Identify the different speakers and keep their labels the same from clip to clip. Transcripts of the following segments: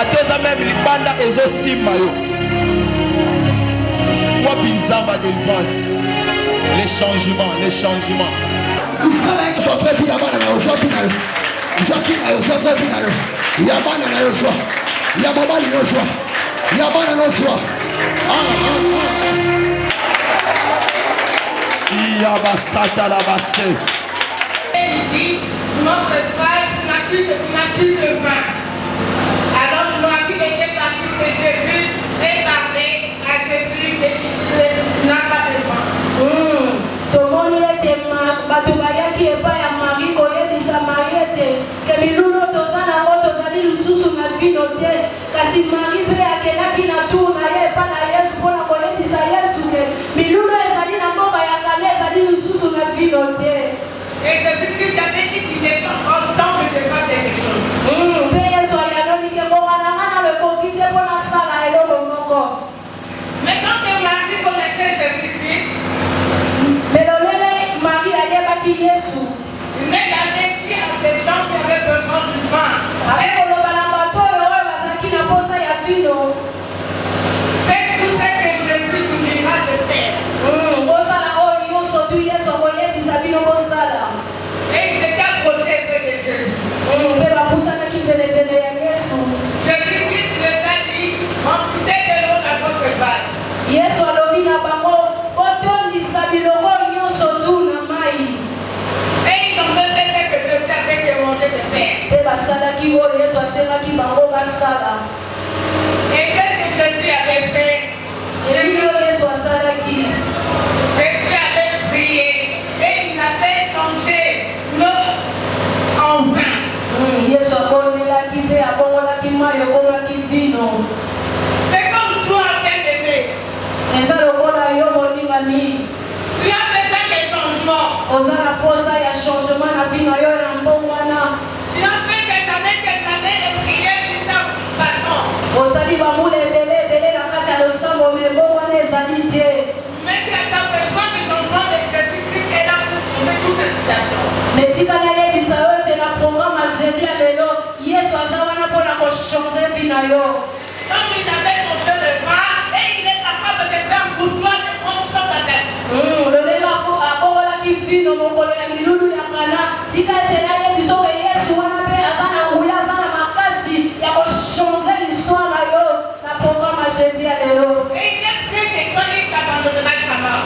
Speaker 1: Atoza même libanda ezosima yo. Wapi nzamba délivrance. Les changements, les changements.
Speaker 2: Notre face n'a plus de vin. Alors Marie était partie chez Jésus et parlait à Jésus et il n'a pas de vin.
Speaker 3: Tout le monde était Batubaya qui est pas à Marie, Koye Samarie, que Miluno Tozana, Tozani, Lususu, na Vinote, Kasi Marie, Péakena qui n'a tout, n'a pas la yes pour la Koye Yesu, Miluno et Sali n'a pas à Kale, Sali Lususu, na Vinote.
Speaker 2: Et Jésus-Christ avait dit qu'il n'est pas en temps de faire quelque chose. Mais quand Marie connaissait Jésus-Christ, il n'est allé dire à ces gens qui avaient besoin du vin. Faites tout ce que Jésus vous dira de faire. Et il s'est approché de Jésus. Jésus-Christ les a dit, remplissez de l'eau dans votre vase. Et ils ont même fait ce que Jésus avait demandé de faire. Et qu'est-ce que Jésus avait fait? Jésus avait prié et il avait changé l'eau en vin. C'est comme toi, bien-aimé. Tu as besoin de changement. Tu as fait des années de prier d'une certaine façon. Mais tu as besoin de changement de Jésus-Christ et là pour changer toute la situation. Comme il avait changé le vin et il est capable de faire pour toi de prendre son baptême. Et il est très étonné qu'il abandonnera sa mort.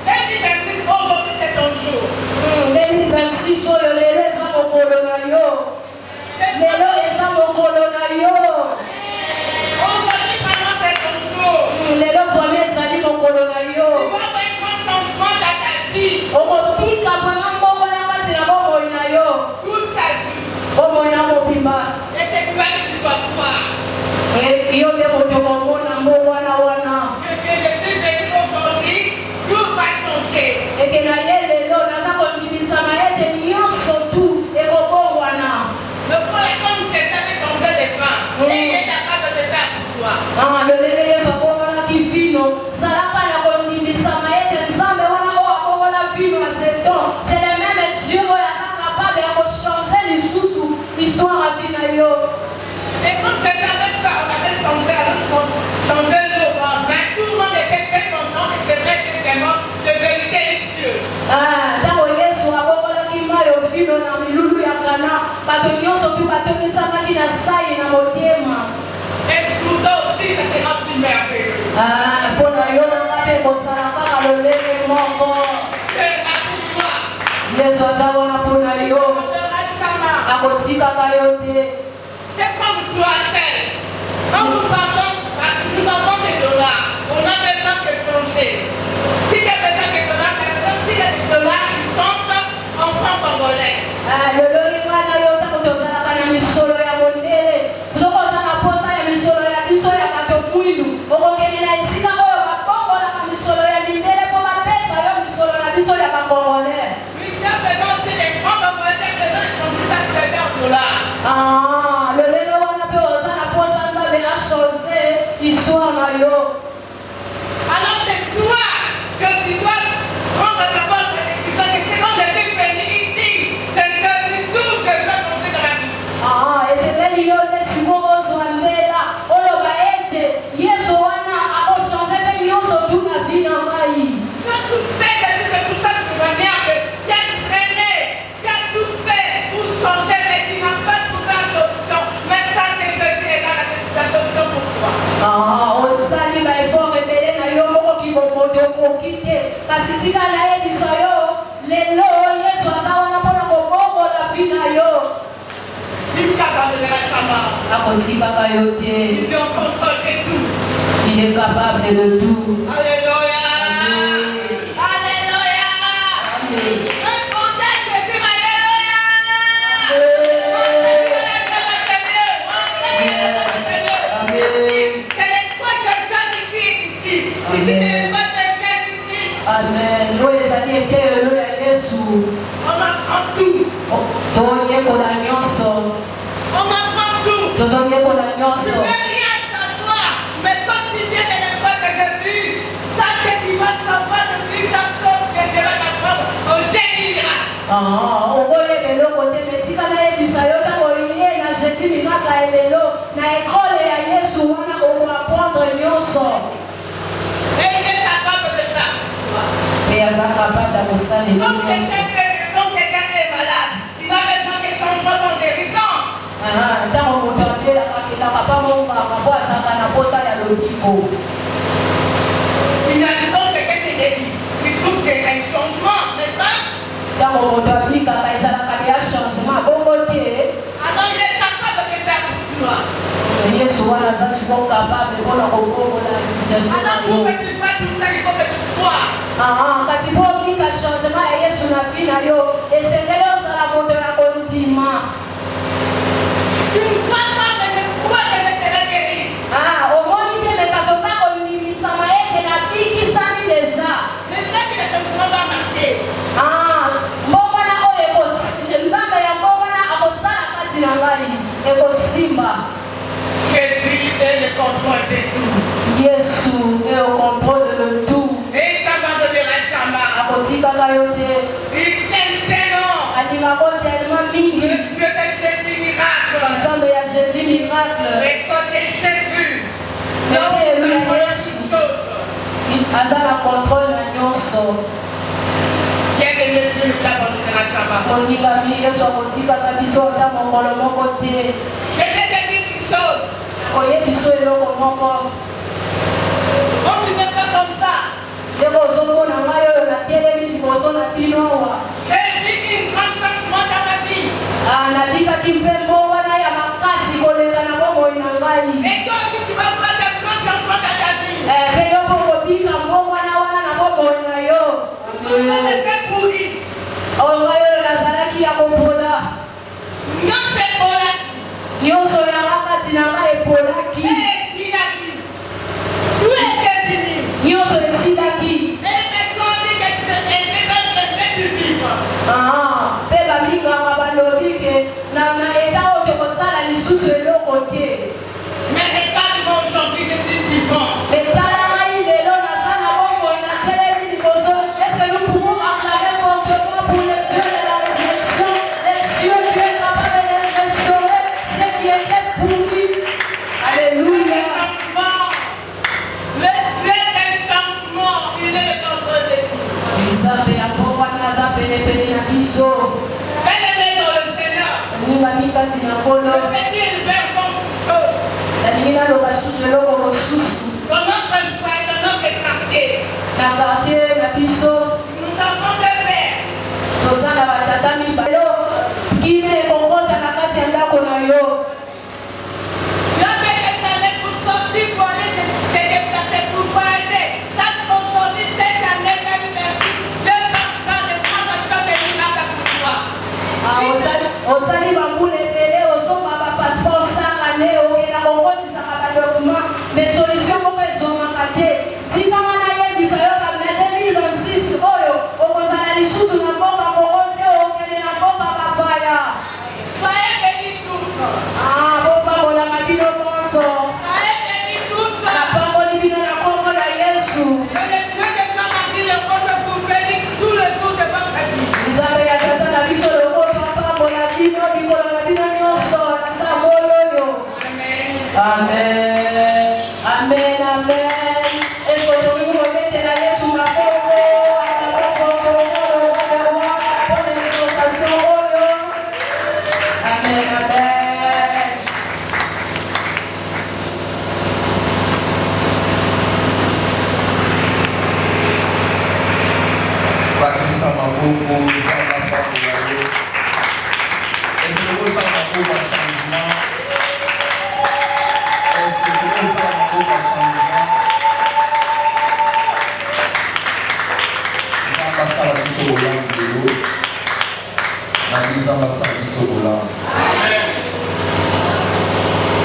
Speaker 2: Et il persiste, aujourd'hui c'est ton jour. Aujourd'hui vraiment c'est ton jour. Tu vas avoir un grand changement dans ta vie. Toute ta vie. Et c'est toi que tu dois croire. Que je suis venu aujourd'hui, tout va changer. Le premier comme je t'avais changé les vins, et il est capable de faire pour toi.
Speaker 3: C'est le même Dieu qui est capable de changer l'histoire à vie.
Speaker 2: Et comme je savais pas, on avait changé, alors changé le vin. Tout le monde était très content et c'est vrai que c'est vraiment de vérité les cieux. Et pour toi aussi, ça sera plus merveilleux. C'est comme toi seul. Quand nous partons, nous avons des dollars. On a besoin de changer. Si tu as besoin de dollars, personne, si tu as des dollars, ils changent en francs congolais. Oui, tu as besoin aussi des francs congolais, tu as besoin de changer ta tête en dollars. Alors c'est toi que tu dois prendre ta propre décision. Et c'est quand je suis venu ici, c'est Jésus
Speaker 3: tika na ebisa yo lelo Yesu azawana pona koboko la fina yo akotika kayote il est capable de tout.
Speaker 2: Alléluia.
Speaker 3: Amen.
Speaker 2: Alléluia.
Speaker 3: Amen.
Speaker 2: Répondez Jésus, Alléluia.
Speaker 3: Amen.
Speaker 2: C'est l'étoile de Jésus-Christ ici. Ici, c'est l'étoile de Jésus-Christ.
Speaker 3: Amen. Nous ezali etelo ya Yesu.
Speaker 2: On apprend tout.
Speaker 3: Toyekola nyonso.
Speaker 2: On apprend tout.
Speaker 3: Tozoyekola
Speaker 2: Tu
Speaker 3: nyonso.
Speaker 2: ne peux rien savoir, mais quand tu viens de l'école de Jésus, sache que tu vas savoir de plusieurs choses que Dieu va t'apprendre au génie.
Speaker 3: okoyeba eloko te metika nayebisa yo ntango ye na jeti mingaka elelo na ekole ya Yesu wana okoapprendre nyonso
Speaker 2: Et il est capable de ça.
Speaker 3: mpe aza kapable ya kosalela
Speaker 2: Comme
Speaker 3: nyonso.
Speaker 2: quelqu'un est malade, il a besoin de changement dans guérison.
Speaker 3: ntango moto abelaka kelaka mpa monganga mpo azaka na posa ya lobiko.
Speaker 2: Il a dit donc que c'est des vies. Il trouve qu'il y a un changement, n'est-ce pas?
Speaker 3: ntango moto abikaka ezalaka deya changement bongo te.
Speaker 2: Alors il est capable de faire l'histoire.
Speaker 3: Yesu wana aza siko capable mpona kokongola situation
Speaker 2: Alors
Speaker 3: nango.
Speaker 2: pour que tu fasses tout ça, il faut que tu crois.
Speaker 3: kasi mpo obika changement ya Yesu na vi na yo esengeli ozala moto ya kondima.
Speaker 2: Tu ne crois pas, mais je crois que je serai guéri.
Speaker 3: omoni te me kasi oza kondimisama ete nabikisami deja.
Speaker 2: Je sais que le changement va marcher.
Speaker 3: mbongwana oyo nzambe ya mbongwana akosala kati na ngai ekosimba.
Speaker 2: Jésus est le contrôle de tout.
Speaker 3: Yesu est au contrôle de tout.
Speaker 2: Et il t'abandonnera jamais.
Speaker 3: akotikaka yo te.
Speaker 2: Il t'aime tellement.
Speaker 3: alingako tellement mingi.
Speaker 2: Le Dieu de Jésus miracle.
Speaker 3: nzambe ya jedi miracle.
Speaker 2: Et quand tu es Jésus,
Speaker 3: Mais
Speaker 2: non,
Speaker 3: il y a
Speaker 2: tu as
Speaker 3: Yesu.
Speaker 2: une chose.
Speaker 3: aza na contrôle na nyonso.
Speaker 2: Quel est le Dieu qui t'abandonnera jamais?
Speaker 3: olingami Yesu akotikaka biso ata mokolo moko te.
Speaker 2: Je vais te dire une chose.
Speaker 3: koye biso eloko moko.
Speaker 2: Quand tu n'es pas comme ça,
Speaker 3: ndeko ozomona ngai oyo natelemi liboso na bino awa.
Speaker 2: j'ai vu un grand changement dans ma vie.
Speaker 3: nabikaki mpe mbongwana ya makasi koleka na bomoi na ngai.
Speaker 2: Et toi aussi, tu vas voir des grands changements dans ta vie.
Speaker 3: mpe yo mpo kobika mbongwana wana na bomoi na yo.
Speaker 2: Tu ne fais pourri.
Speaker 3: oyo ngai oyo nazalaki ya kopola.
Speaker 2: Non, c'est pour la
Speaker 3: nyonso yanga kati na ngai epolaki.
Speaker 2: vie. Tout est fini.
Speaker 3: nyonso esilaki.
Speaker 2: Et maintenant, on dit que tu vivre.
Speaker 3: mpe baminganga balobi ke na eta oyo tokosala lisusu eloko te.
Speaker 2: Mais regarde-moi aujourd'hui, je suis vivant.
Speaker 3: etala ngai lelo naza na bomoi na telemi liboso. Est-ce que nous pouvons acclamer fortement pour les dieux de la résurrection, les dieux qui est capable de restaurer ce qui était pourri. Alléluia.
Speaker 2: Le Dieu des changements, il est le contrôle de tout.
Speaker 3: nzambe ya mbongwana aza penepene na biso.
Speaker 2: Bien-aimé dans le Seigneur,
Speaker 3: ningami kati na nkolo.
Speaker 2: je vais dire une vraie bonne chose.
Speaker 3: nalingi naloba susu eloko mosusu.
Speaker 2: Dans notre foyer, dans notre quartier,
Speaker 3: na quartier na biso
Speaker 2: nous avons deux pères.
Speaker 3: toza na batata mibale kine ekokota na kati ya ndako na yo.
Speaker 2: Tu as fait des années pour sortir, pour aller se déplacer, pour voyager. Ça, pour sortir cette année, même merci. Dieu pense dans les transactions de miracles pour toi.
Speaker 3: osali bambula ebele osomba bapasseport chaque année okenda kokotisaka badokuma mais solution moko ezomaka te. tikanga nayebisa yo kam na 2026 oyo okozala lisusu na mboka moko te okende na mboka bapaya.
Speaker 2: Soyez bénis tous.
Speaker 3: bopambolaka bino nyonso.
Speaker 2: Soyez bénis tous.
Speaker 3: napamboli bino na kombo na Yesu.
Speaker 2: Que le Dieu de Jean m'a dit le compte pour bénir tous les jours de votre vie.
Speaker 3: nzambe ya tata na biso lokoto apambola bino bikolo na bino nyonso na saa moyo oyo.
Speaker 2: Amen.
Speaker 3: amen amen amen. esko tolingi kobetela Yesu maboko mpona exaltation oyo. amen amen.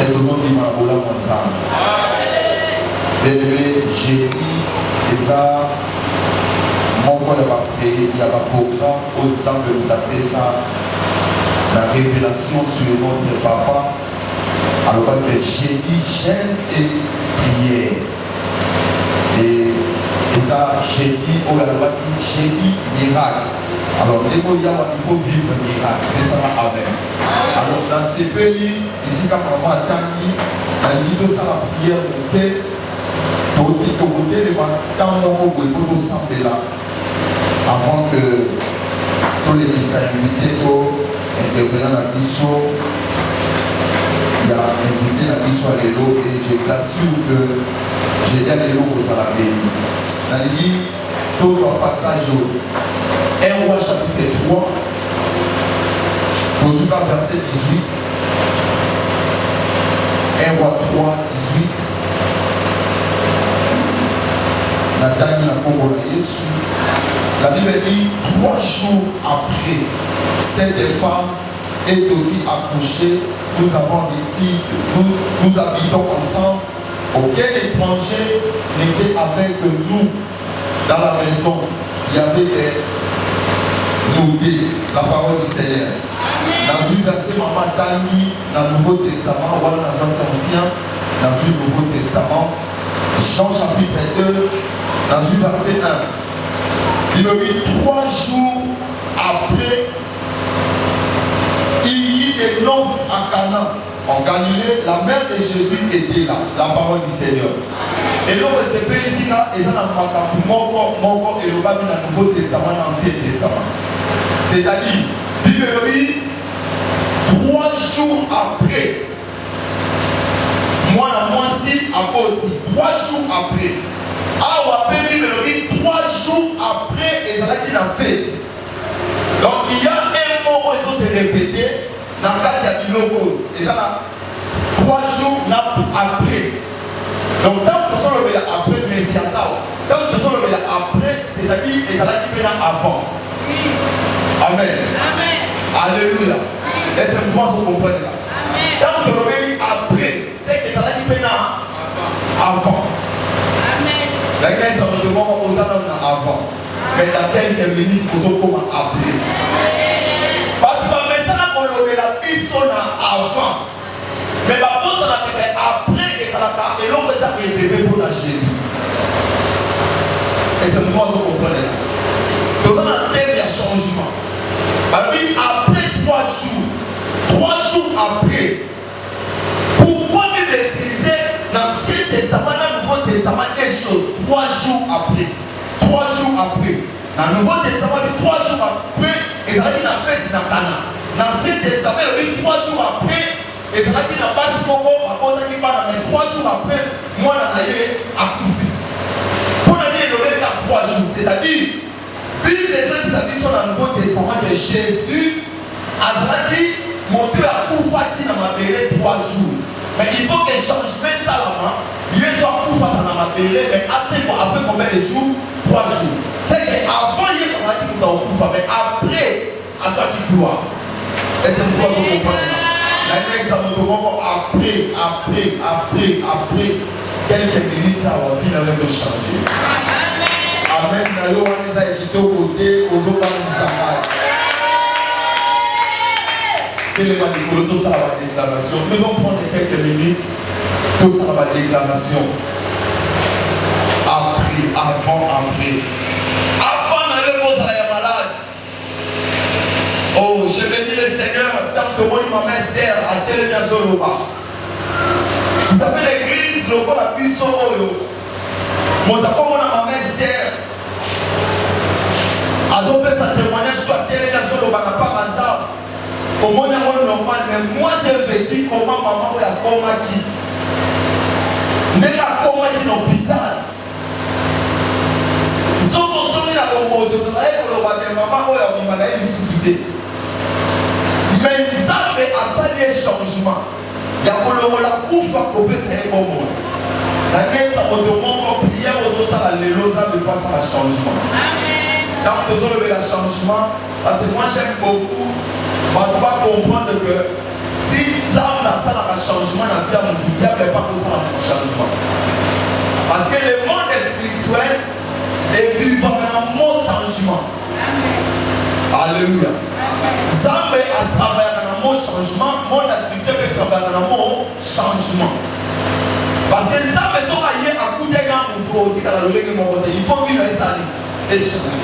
Speaker 1: Est-ce que vous dites Maboula Mwanzam? Bien-aimé, j'ai dit, et ça, mon corps il y a un programme, au exemple, de vous appeler ça, la révélation sur notre papa. Alors que j'ai dit jeûne et prière. Et ça, j'ai dit, oh là là, j'ai dit miracle. Alors, il faut vivre un miracle. Et ça va avec. Alors, dans ces pays, ici, quand maman a tangi, la lit de ça, la prière montée, pour dire que vous devez dans mon goût, pour nous sembler là, avant que tous les qui sont invités, intervenant dans la mission, il y a invité la mission à l'élo et je vous assure que j'ai dit à l'élo pour ça la béni. Dans le livre, tous en passage au 1 roi chapitre 3, au verset 18, 1 roi 3, 18, Nathalie n'a pas volé sur. La Bible dit 3 jours après, cette femme est aussi accouchée. Nous avons des titres, nous habitons ensemble. Aucun étranger n'était avec nous dans la maison. Il y avait des notés, la parole du Seigneur. Dans une verset, maman Tani, dans le Nouveau Testament, voilà dans l'Ancien, dans le Nouveau Testament, Jean chapitre 2, dans une verset 1. Il me dit 3 jours après, il y eut des noces à Cana. En Galilée, la mère de Jésus était là, la parole du Seigneur. Et donc, c'est ici là, et ça n'a pas mon corps et le Bible dans le Nouveau Testament, dans l'Ancien Testament. C'est-à-dire, Bible dit 3 jours après, moi, si à côté, 3 jours après. Ah, on appelle Bible dit 3 jours après, et ça l'a dit la fête. Donc, il y a un moment où ils ont se répété. Dans le cas, il y a logo. Et ça là, 3 jours après. Donc, tant que ça le après, mais c'est ça. Tant que ça le après, c'est-à-dire que ça l'a dit avant. Amen. Amen. Alléluia. Laissez-moi vous comprendre là. Tant que le après, c'est que ça l'a dit avant. Amen. La Grèce, ça me demande aux hommes avant. Mais dans quelques minutes, vous allez comment après. Avant. Mais la chose ça fait après et ça l'a et l'homme ça réservé pour la Jésus. Et c'est pourquoi vous comprenez là. Donc on a un tel changement. Alors après 3 jours après, pourquoi il est utilisé dans l'Ancien Testament, dans le Nouveau Testament, des choses 3 jours après. 3 jours après. Dans le Nouveau Testament, 3 jours après, et ça a dit la fête dans Cana. Dans l'Ancien Testament, il y a 3 jours après, et ça a dit dans le Congo, mais 3 jours après, moi, je à couper. Pour aller le 3 jours, c'est-à-dire, puis les autres services sont dans le Nouveau Testament de Jésus, a dit, mon Dieu a coupé dans ma belle 3 jours. Mais il faut que changement ça là-bas, il soit coupé dans ma belle, mais assez pour après combien de jours 3 jours. C'est qu'avant, il y a dit qu'on a coupé, mais après, à soit qui gloire. Et c'est pourquoi vous comprenez. La neige, ça me demande après, quelques minutes, ça va finir avec changer. Amen. D'ailleurs, on les a évités au côté, aux autres, on les a tout ça va déclaration. Nous allons prendre quelques minutes, tout ça va déclaration. Après, avant, après. Avant d'aller aux malades. Oh, je bénis le Seigneur, tant que moi, ma mère sert à Télévision. Vous savez l'église, le roi la puissance, mon d'accord, ma mère sert. À son père, ça témoignage, toi, Télévision, par hasard. Au monde normal, mais moi, j'ai vécu comment maman a combattu. Mais la combattu dans l'hôpital. Si on a un mot de maman, on a suscité. Mais ça fait à ça des changements. Il y a la couffe à couper, c'est un bon mot. La guerre, ça me demande en prière aux autres salles, les losas de face à un changement. Quand nous avons le changement, parce que moi j'aime beaucoup On doit comprendre que si l'âme a ça un changement dans la vie, le diable n'est pas pour ça un changement. Parce que le monde spirituel est vivant dans mon changement. Alléluia. Ça met à travers dans mon changement, mon spirituel peut travailler dans mon changement. Parce que ça me sont alliés à coup d'un grand contrôle, il faut vivre ça et changer.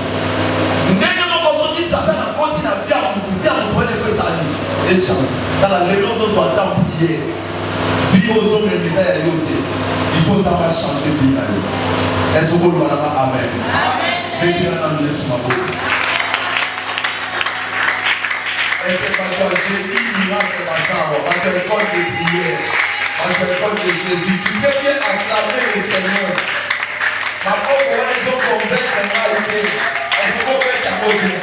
Speaker 1: Satan a continué à faire mon point de feu sali et changer. Dans la réunion de soit temps prier, vie aux hommes et misère et l'autre. Il faut savoir changer vie. Est-ce que vous voulez amen? Amen. Est-ce que toi j'ai mis miracle dans ça? Parce que le corps de prière, parce que le corps de Jésus, tu peux bien acclamer le Seigneur. Ma pauvre raison convaincre la réalité. Est-ce que vous pouvez t'accorder?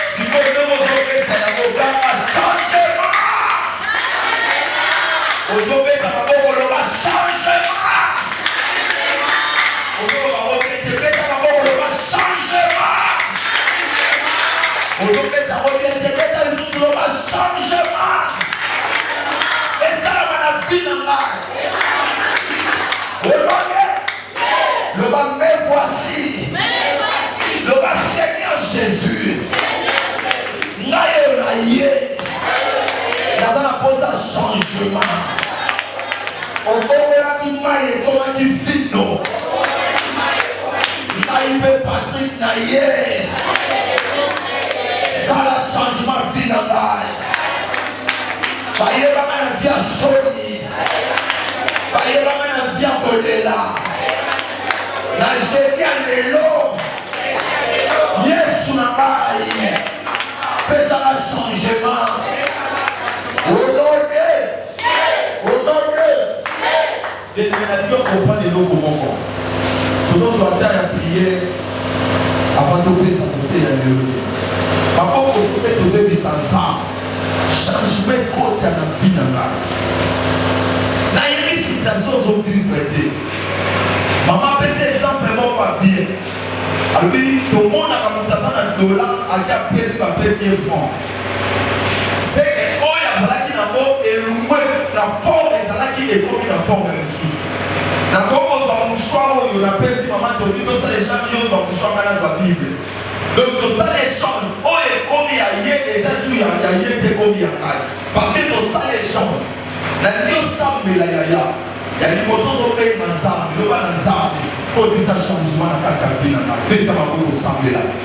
Speaker 1: Si vous voulez vous ouvrir dans la boca, changement. Vous ouvrez dans la boca, changement. Vous ouvrez dans la boca, changement. Vous ouvrez dans la boca, changement. Et ça, la vie dans le bas, mais voici. Le bas, Seigneur Jésus. Dans la pose à changement. On peut dire que comment tu vis non. Naïve Patrick Naïe. Ça la changement vie dans la. Baye la main via Sony. Baye la main via Kolela. Nigeria lelo. Yesu na baye. Fais ça un changement. Et nous allons comprendre les locaux. Nous devons soit à prier avant de prier sa côté à l'élever. Par contre, vous pouvez tous les sans ça. Changement côté à la vie dans la. Dans une situation où vous vivez, maman peut cet exemple vraiment pas bien. Alors, tout le monde a monté ça dans $, à 4 pièces par pièce francs. C'est que oh, il y a qui n'a pas éloué la forme et ça qui est comme la forme de sous. La comme on mouchoir il y a pièce maman de lui ça les champs ils ont mouchoir dans la Bible. Donc ça les change. Oh et comme il y a et ça sur il y a et comme il y a parce que ça les change. La Dieu semble la yaya. Il y a des choses au pays dans ça, le bas dans ça. Faut dire ça changement dans ta vie dans la vie dans la semble là.